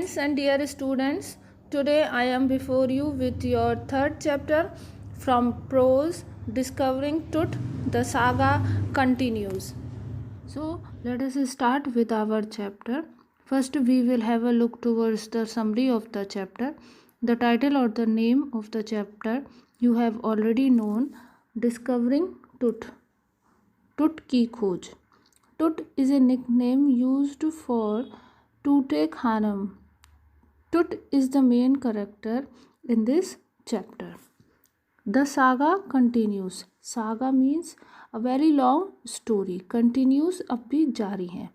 friends and dear students, today I am before you with your third chapter from prose, Discovering Tut. The saga continues. So let us start with our chapter. First we will have a look towards the summary of the chapter. The title or the name of the chapter you have already known, Discovering Tut. Tut की खोज. Tut is a nickname used for Tutankhamun. Tut is the main character in this chapter. The saga continues. Saga means a very long story. Continues अब भी जारी है,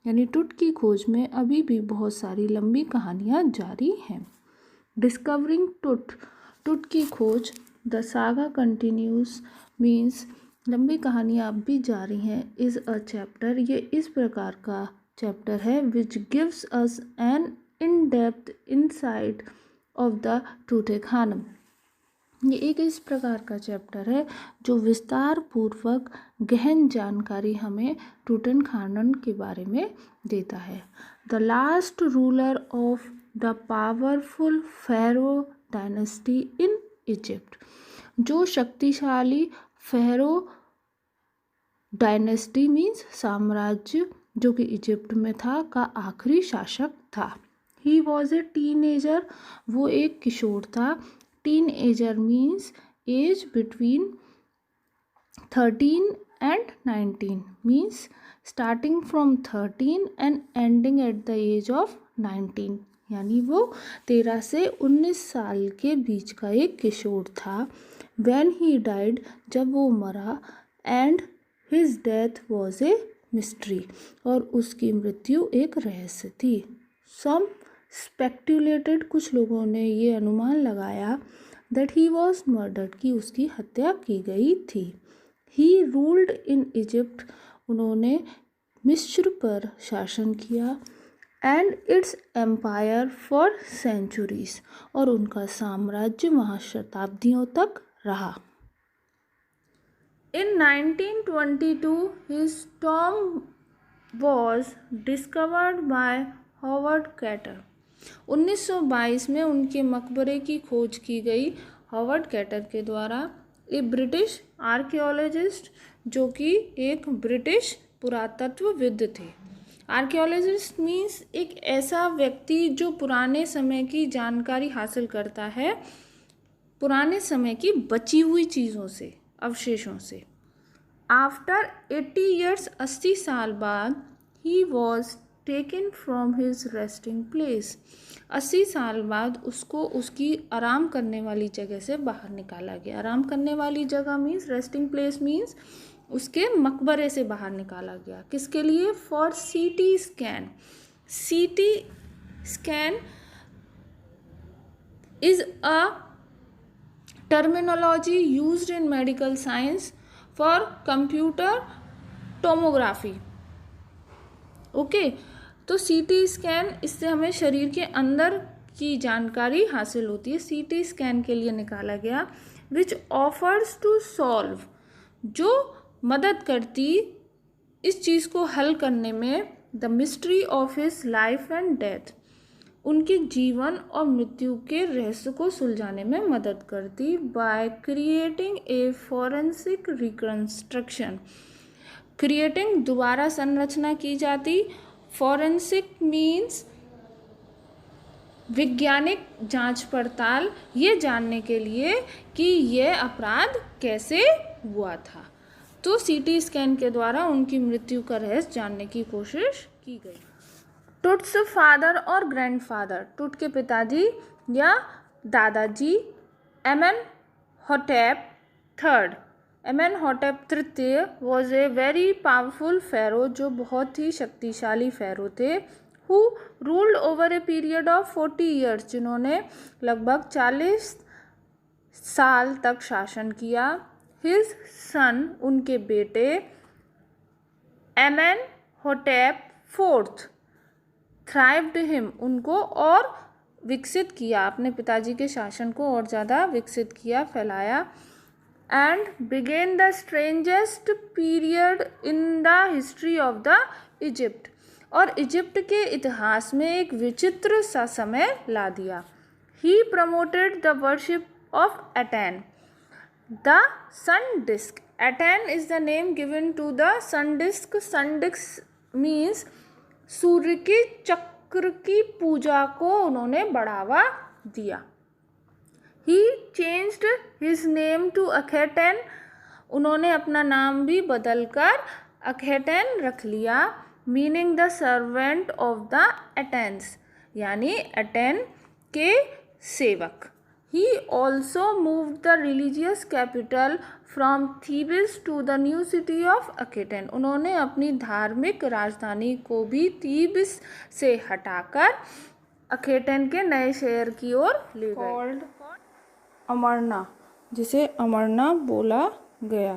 यानी टुट की खोज में अभी भी बहुत सारी लंबी कहानियाँ जारी हैं. डिस्कवरिंग टुट, टुट की खोज. द सागा कंटिन्यूस मीन्स लंबी कहानियाँ अब भी जारी हैं. इज़ अ चैप्टर, ये इस प्रकार का चैप्टर है which gives us an in depth insight of the Tutankhamun. ये एक इस प्रकार का चैप्टर है जो विस्तार पूर्वक गहन जानकारी हमें टूटनखामन के बारे में देता है. The last ruler of the powerful pharaoh dynasty in Egypt. जो शक्तिशाली फेरो डायनेस्टी मीन्स साम्राज्य जो कि इजिप्ट में था का आखिरी शासक था. ही वॉज ए टीनेजर, वो एक किशोर था. Teenager means age between 13 and 19 means starting from 13 and ending at the age of 19, यानी वो 13 से 19 साल के बीच का एक किशोर था. When he died, जब वो मरा, and his death was a mystery, और उसकी मृत्यु एक रहस्य थी. Some speculated, कुछ लोगों ने ये अनुमान लगाया that he was murdered, कि उसकी हत्या की गई थी. He ruled in Egypt, उन्होंने मिस्र पर शासन किया, and its empire for centuries, और उनका साम्राज्य वहाँ शताब्दियों तक रहा. In 1922, his tomb was discovered by Howard Carter. 1922 में उनके मकबरे की खोज की गई हॉवर्ड कैटर के द्वारा. ए ब्रिटिश आर्कियोलॉजिस्ट, जो कि एक ब्रिटिश पुरातत्वविद थे. आर्कियोलॉजिस्ट मीन्स एक ऐसा व्यक्ति जो पुराने समय की जानकारी हासिल करता है, पुराने समय की बची हुई चीज़ों से, अवशेषों से. आफ्टर 80 years, 80 साल बाद, he was taken from his resting place. 80 साल बाद उसको उसकी आराम करने वाली जगह से बाहर निकाला गया. आराम करने वाली जगह मीन्स, रेस्टिंग प्लेस मीन्स उसके मकबरे से बाहर निकाला गया. किसके लिए? For CT scan. CT scan is a terminology used in medical science for computer tomography. Okay, तो सीटी स्कैन, इससे हमें शरीर के अंदर की जानकारी हासिल होती है. सीटी स्कैन के लिए निकाला गया. विच ऑफर्स टू सॉल्व, जो मदद करती इस चीज़ को हल करने में, the mystery of his life and death, उनके जीवन और मृत्यु के रहस्य को सुलझाने में मदद करती. By creating a forensic reconstruction. Creating, दोबारा संरचना की जाती. फॉरेंसिक मीन्स वैज्ञानिक जांच पड़ताल, ये जानने के लिए कि यह अपराध कैसे हुआ था. तो सीटी स्कैन के द्वारा उनकी मृत्यु का रहस्य जानने की कोशिश की गई. टुट्स फादर और ग्रैंडफादर, टुट के पिताजी या दादाजी, एमेनहोटेप थर्ड. एमेनहोटेप तृतीय वॉज ए वेरी पावरफुल फेरो, जो बहुत ही शक्तिशाली फेरो थे. Who ruled over a period of 40 years, जिन्होंने लगभग 40 साल तक शासन किया. हिज सन, उनके बेटे, एमेनहोटेप फोर्थ, थ्राइव्ड हिम, उनको और विकसित किया, अपने पिताजी के शासन को और ज़्यादा विकसित किया, फैलाया. And began the strangest period in the history of the Egypt, और इजिप्ट के इतिहास में एक विचित्र सा समय ला दिया। He promoted the worship of Aten, the sun disk. Aten is the name given to the sun disk. Sun disk means सूर्य के चक्र की पूजा को उन्होंने बढ़ावा दिया। He changed his name to Akhenaten. उन्होंने अपना नाम भी बदलकर अखेटेन रख लिया, meaning the servant of the attains, यानी एटेन के सेवक। He also moved the religious capital from Thebes to the new city of Achaten. उन्होंने अपनी धार्मिक राजधानी को भी थीब्स से हटाकर अखेटन के नए शहर की ओर ले गए। अमरना, जिसे अमरना बोला गया।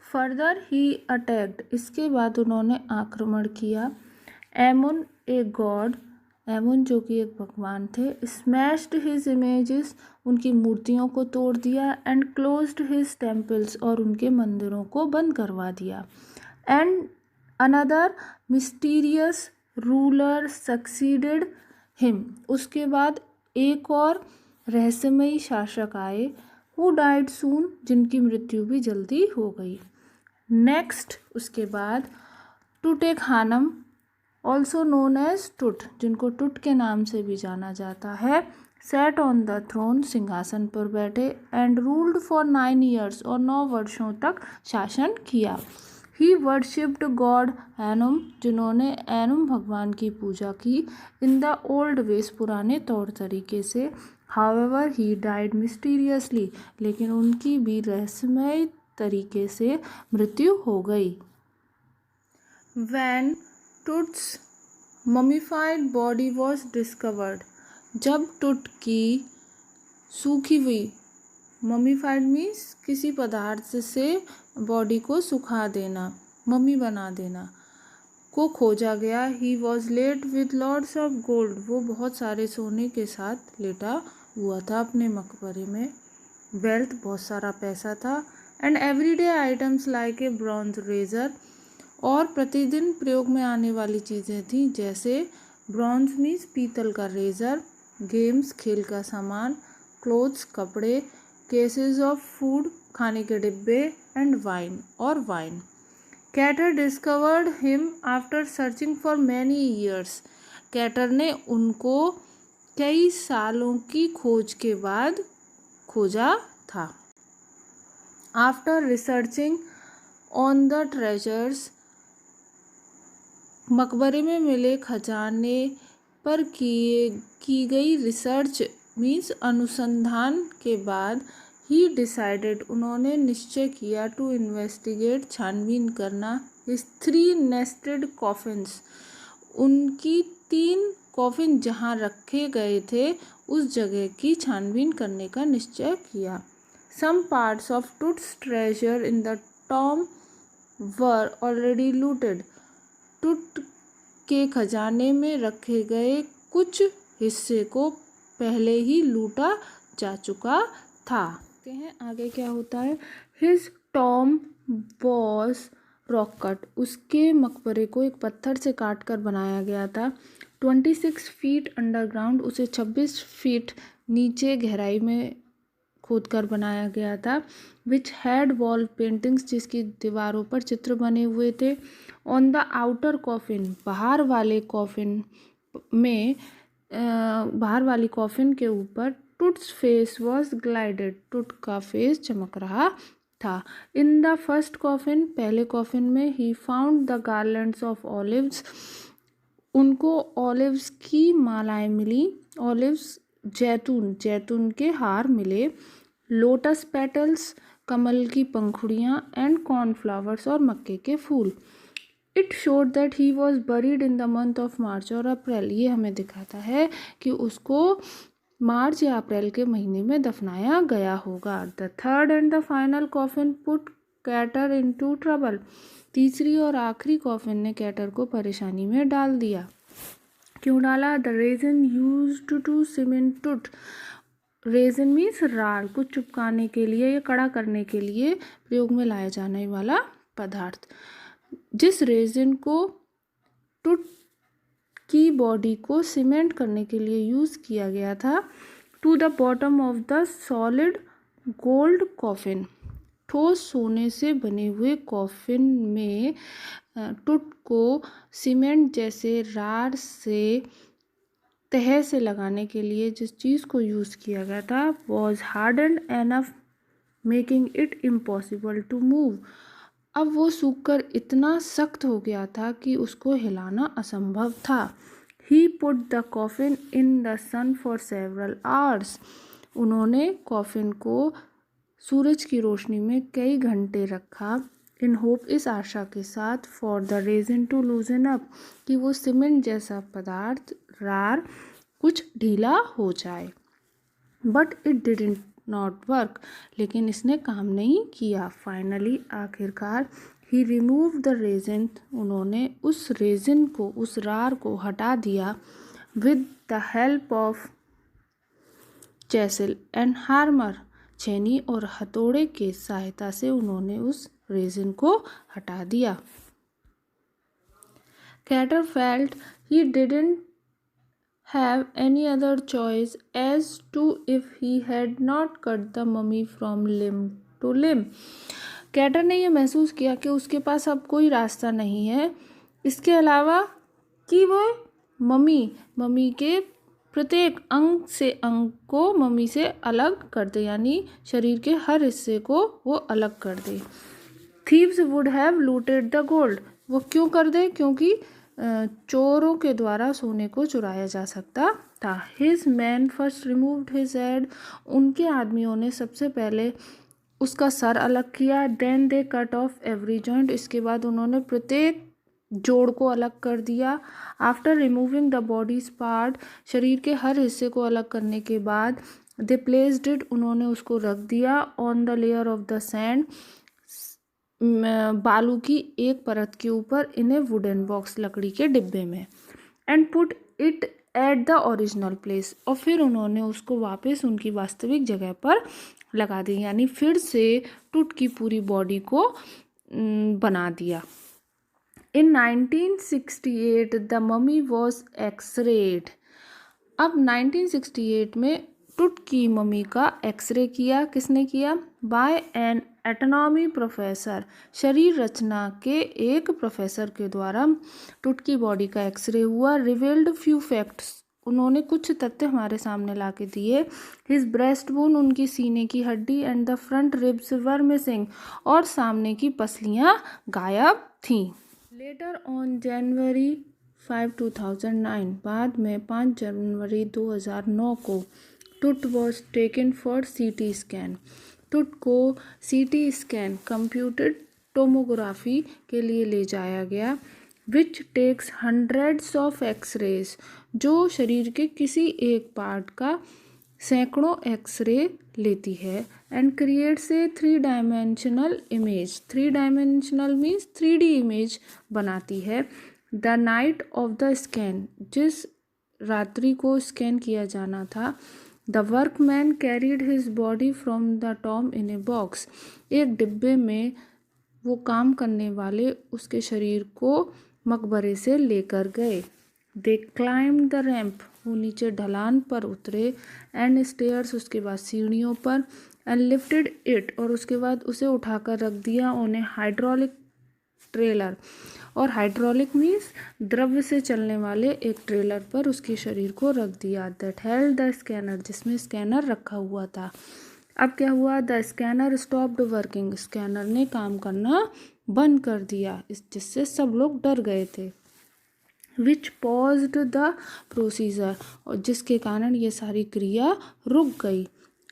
फर्दर ही अटैक्ड, इसके बाद उन्होंने आक्रमण किया। एमुन ए गॉड, एमुन जो कि एक भगवान थे। स्मैश्ड हिज इमेजेस, उनकी मूर्तियों को तोड़ दिया। एंड क्लोज्ड हिज टेम्पल्स, और उनके मंदिरों को बंद करवा दिया। And another mysterious ruler succeeded him, उसके बाद एक और रहस्यमयी शासक आए। हु डाइड सून, जिनकी मृत्यु भी जल्दी हो गई। नेक्स्ट उसके बाद टूटेखानम, ऑल्सो नोन एज टुट, जिनको टुट के नाम से भी जाना जाता है, सेट ऑन द थ्रोन, सिंहासन पर बैठे। एंड रूल्ड फॉर 9 years, और 9 वर्षों तक शासन किया। ही वर्शिप्ड गॉड एनुम, जिन्होंने एनुम भगवान की पूजा की। इन द ओल्ड वेज, पुराने तौर तरीके से। हाउएवर ही डाइड मिस्टीरियसली, लेकिन उनकी भी रहस्यमय तरीके से मृत्यु हो गई। When Tut's mummified body was discovered, जब टुट की सूखी हुई, मम्मीफाइड मीन्स किसी पदार्थ से बॉडी को सुखा देना, मम्मी बना देना, को खोजा गया। He was laid with loads of gold, वो बहुत सारे सोने के साथ लेटा हुआ था अपने मकबरे में। वेल्थ, बहुत सारा पैसा था। And everyday items like a bronze razor, और प्रतिदिन प्रयोग में आने वाली चीज़ें थीं, जैसे ब्रॉन्ज मीन्स पीतल का रेजर, गेम्स खेल का सामान, क्लोथ्स कपड़े, केसेस ऑफ फूड खाने के डिब्बे, एंड वाइन और wine. Carter discovered him after searching for many years, Carter ने उनको कई सालों की खोज के बाद खोजा था। After researching on the treasures, मकबरे में मिले खजाने पर की गई रिसर्च मीन्स अनुसंधान के बाद, ही डिसाइडेड, उन्होंने निश्चय किया, टू इन्वेस्टिगेट, छानबीन करना, हिज 3 नेस्टेड कॉफिन्स, उनकी 3 कॉफिन जहाँ रखे गए थे उस जगह की छानबीन करने का निश्चय किया। Some parts of Tut's treasure in the tomb were already looted, Tut के खजाने में रखे गए कुछ हिस्से को पहले ही लूटा जा चुका था। देखते हैं आगे क्या होता है। His Tom was rock cut, उसके मकबरे को एक पत्थर से काट कर बनाया गया था। 26 फीट अंडरग्राउंड, उसे 26 फीट नीचे गहराई में खोद कर बनाया गया था। विच हैड वॉल पेंटिंग्स, जिसकी दीवारों पर चित्र बने हुए थे। ऑन द आउटर कॉफिन, बाहर वाले कॉफिन में बाहर वाली कॉफिन के ऊपर टुट्स फेस वॉज ग्लाइडेड, टुट का फेस चमक रहा था। इन द फर्स्ट कॉफिन, पहले कॉफिन में, he found the garlands of olives, उनको ऑलिव्स की मालाएं मिली। ऑलिव्स जैतून, जैतून के हार मिले। लोटस पेटल्स, कमल की पंखुड़ियाँ। एंड कॉर्नफ्लावर्स, और मक्के के फूल। It showed that he was buried in the month of March और अप्रैल, ये हमें दिखाता है कि उसको मार्च या अप्रैल के महीने में दफनाया गया होगा। The third and the final coffin put Carter into trouble, तीसरी और आखिरी कॉफिन ने कैटर को परेशानी में डाल दिया। क्यों डाला? The resin used to cement Tut, resin means राल, को चिपकाने के लिए या कड़ा करने के लिए प्रयोग में लाया जाने वाला पदार्थ। जिस रेजन को टुट की बॉडी को सीमेंट करने के लिए यूज़ किया गया था। To the bottom of the solid gold coffin, ठोस सोने से बने हुए कॉफिन में टुट को सीमेंट जैसे राड से तह से लगाने के लिए जिस चीज़ को यूज़ किया गया था was hardened enough making it impossible to move. अब वो सूखकर इतना सख्त हो गया था कि उसको हिलाना असंभव था। He put the coffin in the sun for several hours, उन्होंने कॉफिन को सूरज की रोशनी में कई घंटे रखा। इन होप, इस आशा के साथ, for the resin to loosen up, कि वो सीमेंट जैसा पदार्थ रार कुछ ढीला हो जाए। But it didn't not work, लेकिन इसने काम नहीं किया। फाइनली, आखिरकार, ही रिमूव द रेजिन, उन्होंने उस रेजिन को, उस रार को हटा दिया। With the help of chisel and hammer, छेनी और हथौड़े के सहायता से उन्होंने उस रेजिन को हटा दिया। Carter felt he didn't have any other choice as to if he had not cut the mummy from limb to limb. Carter ने यह महसूस किया कि उसके पास अब कोई रास्ता नहीं है इसके अलावा कि वो मम्मी के प्रत्येक अंग से अंग को मम्मी से अलग कर दे, यानी शरीर के हर हिस्से को वो अलग कर दे। Thieves would have looted the gold, वो क्यों कर दे? क्योंकि चोरों के द्वारा सोने को चुराया जा सकता था। His men first removed his head, उनके आदमियों ने सबसे पहले उसका सर अलग किया। Then they cut off every joint, इसके बाद उन्होंने प्रत्येक जोड़ को अलग कर दिया। After removing the body's part, शरीर के हर हिस्से को अलग करने के बाद, दे प्लेस्ड इट, उन्होंने उसको रख दिया on the layer of the sand, बालू की एक परत के ऊपर, इन ए वुडन बॉक्स, लकड़ी के डिब्बे में। And put it at the original place, और फिर उन्होंने उसको वापस उनकी वास्तविक जगह पर लगा दी, यानी फिर से टुट की पूरी बॉडी को बना दिया। इन 1968 द ममी वॉज एक्सरेड, अब 1968 में टुट की मम्मी का एक्सरे किया। किसने किया? बाय एन एटोनॉमी प्रोफेसर, शरीर रचना के एक प्रोफेसर के द्वारा टुट की बॉडी का एक्सरे हुआ। रिवील्ड फ्यू फैक्ट्स, उन्होंने कुछ तथ्य हमारे सामने ला के दिए। हिज ब्रेस्ट बोन, उनकी सीने की हड्डी, and the front ribs were missing, और सामने की पसलियां गायब थीं। लेटर ऑन जनवरी 5, 2009, बाद में 5 जनवरी 2009 को टुट was taken for CT scan, टुट को CT स्कैन, कंप्यूटेड टोमोग्राफी के लिए ले जाया गया। Which takes hundreds of x-rays, जो शरीर के किसी एक पार्ट का सैकड़ों एक्सरे लेती है। And creates a 3 dimensional image, 3 dimensional means 3D image बनाती है। The night of the scan, जिस रात्रि को स्कैन किया जाना था, the workman carried his body from the Tom in a box, एक डिब्बे में वो काम करने वाले उसके शरीर को मकबरे से लेकर गए। दे क्लाइम्ड द रैंप, वो नीचे ढलान पर उतरे। एंड स्टेयर्स, उसके बाद सीढ़ियों पर। एंड लिफ्टेड इट, और उसके बाद उसे उठाकर रख दिया ऑन ए हाइड्रोलिक ट्रेलर, और हाइड्रोलिक मीन्स द्रव्य से चलने वाले एक ट्रेलर पर उसके शरीर को रख दिया। दैट हेल्ड द स्कैनर, जिसमें स्कैनर रखा हुआ था। अब क्या हुआ? The scanner stopped working, scanner ने काम करना बंद कर दिया, जिससे सब लोग डर गए थे। विच पॉज्ड द प्रोसीजर, और जिसके कारण ये सारी क्रिया रुक गई।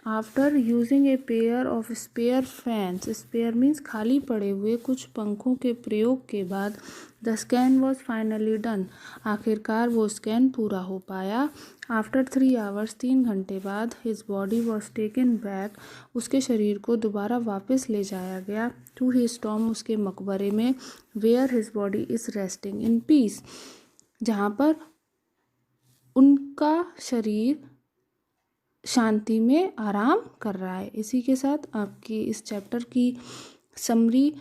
After using a pair of spare fans, spare means खाली पड़े हुए कुछ पंखों के प्रयोग के बाद, the scan was finally done, आखिरकार वो स्कैन पूरा हो पाया। आफ्टर 3 आवर्स, 3 घंटे बाद, his body was taken back, उसके शरीर को दोबारा वापस ले जाया गया। टू हिज टॉम, उसके मकबरे में। Where his body is resting in peace, जहाँ पर उनका शरीर शांति में आराम कर रहा है। इसी के साथ आपकी इस चैप्टर की समरी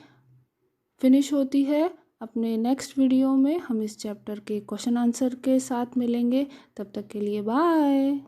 फिनिश होती है। अपने नेक्स्ट वीडियो में हम इस चैप्टर के क्वेश्चन आंसर के साथ मिलेंगे। तब तक के लिए बाय।